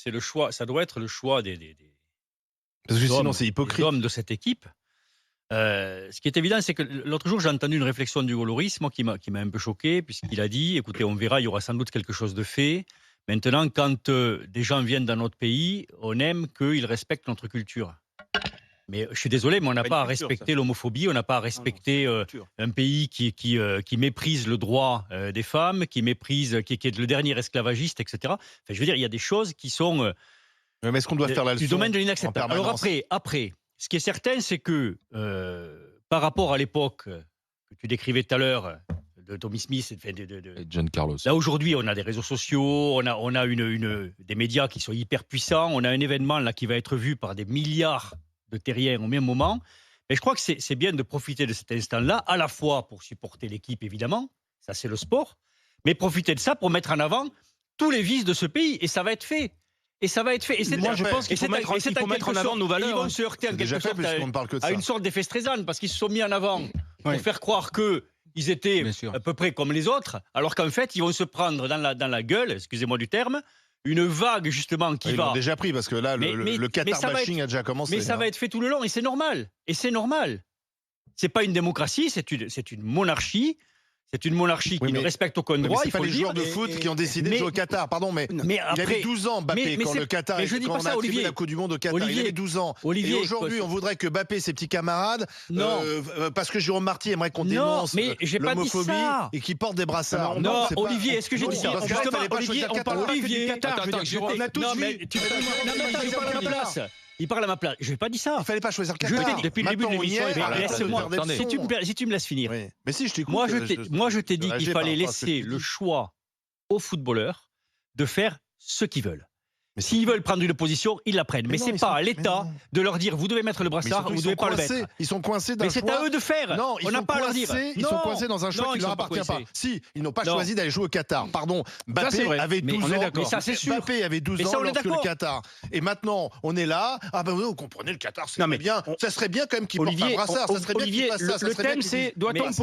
c'est le choix, ça doit être le choix Parce que des sinon, hommes, c'est des hypocrite. hommes de cette équipe. Ce qui est évident, c'est que l'autre jour, j'ai entendu une réflexion d'Hugo Lloris, moi, qui m'a un peu choqué, puisqu'il a dit: «Écoutez, on verra, il y aura sans doute quelque chose de fait. Maintenant, quand, des gens viennent dans notre pays, on aime qu'ils respectent notre culture». Mais je suis désolé, mais on n'a Pas une pas à culture, ça. respecter l'homophobie, on n'a pas à Non, non, c'est respecter, une culture. un pays qui méprise le droit, des femmes, qui méprise, qui est le dernier esclavagiste, et cetera. Enfin, je veux dire, il y a des choses qui sont, Mais est-ce qu'on doit faire la du leçon domaine de en l'inacceptable. Alors permanence? après, ce qui est certain, c'est que, par rapport à l'époque, que tu décrivais tout à l'heure, de Tommy Smith et enfin Et John Carlos. là, aujourd'hui, on a des réseaux sociaux, on a des médias qui sont hyper puissants, on a un événement là qui va être vu par des milliards de terriens au même moment. Mais je crois que c'est bien de profiter de cet instant-là, à la fois pour supporter l'équipe, évidemment, ça c'est le sport, mais profiter de ça pour mettre en avant tous les vices de ce pays, et ça va être fait. Et ça va être fait. Et c'est Moi, je pense qu'il faut mettre en avant nos valeurs. Ils vont se heurter en C'est déjà quelque fait sorte puisqu'on ne parle que de à ça. une sorte d'effet Streisand, parce qu'ils se sont mis en avant pour Oui. faire croire qu'ils étaient Bien sûr. à peu près comme les autres, alors qu'en fait, ils vont se prendre dans la gueule, excusez-moi du terme, une vague justement qui Ils va. l'ont déjà pris parce que là, le Qatar ça va bashing être- a déjà commencé. Mais ça va être fait tout le long, et c'est normal. Et c'est normal. C'est pas une démocratie, c'est une monarchie. C'est une monarchie Oui, qui ne mais- respecte aucun Mais droit, c'est il pas faut les le dire. joueurs de foot qui ont décidé de jouer au Qatar, pardon, mais Mais il après, avait 12 ans, Mbappé, mais quand c'est- le Qatar, mais je dis quand pas on ça, a attribué Olivier. la Coupe du Monde au Qatar, il Olivier, avait 12 ans. Olivier, Et aujourd'hui, on voudrait que Mbappé, ses petits camarades, Non. parce que Jérôme Marty aimerait qu'on Non, dénonce mais j'ai pas dit l'homophobie ça. et qu'il porte des brassards. Non, c'est pas- Olivier, est-ce que j'ai Non, dit ça? parce que Justement, fallait pas Olivier, choisir on Qatar. parle pas que du Olivier, Qatar. attends, je veux dire, Jérôme, on a tous non, vu. mais tu non, mais il parle à ma place. Il parle à ma place. Je n'ai pas dit ça. Il fallait pas choisir le Je Qatar. t'ai dit, depuis le début de Maintenant, on y l'émission, est, mais arrête de laisse-moi. faire des Attendez. leçons. Si tu me laisses finir. Oui. Mais si, je t'écoute. Moi, je t'ai dit qu'il réagis fallait par rapport à ce que laisser tu le dis. choix aux footballeurs de faire ce qu'ils veulent. Mais S'ils veulent prendre une position, ils la prennent. Mais non, c'est ils pas sont- à l'État mais non. de leur dire vous devez mettre le Mais brassard surtout, ou vous ils devez sont pas le coincés. mettre. Ils sont coincés d'un Mais c'est choix. à eux de faire. Non, On n'a pas à leur dire. Ils sont coincés dans un choix Non, qui ils leur sont pas appartient pas. coincés. Si, ils n'ont pas Non. choisi d'aller jouer au Qatar. Pardon, Mbappé c'est vrai. avait Mais 12 on est ans. d'accord. Mais ça, c'est sûr. Mbappé avait 12 Mais ça, ans on est lorsque le d'accord. Qatar. Et maintenant, on est là. Ah ben oui, vous comprenez, le Qatar, c'est Non, mais bien. Ça serait bien quand même qu'il porte un Olivier, brassard. Ça serait bien qu'il Olivier, fasse ça. Ça le serait bien thème, qu'il c'est dise- doit-on Mais c'est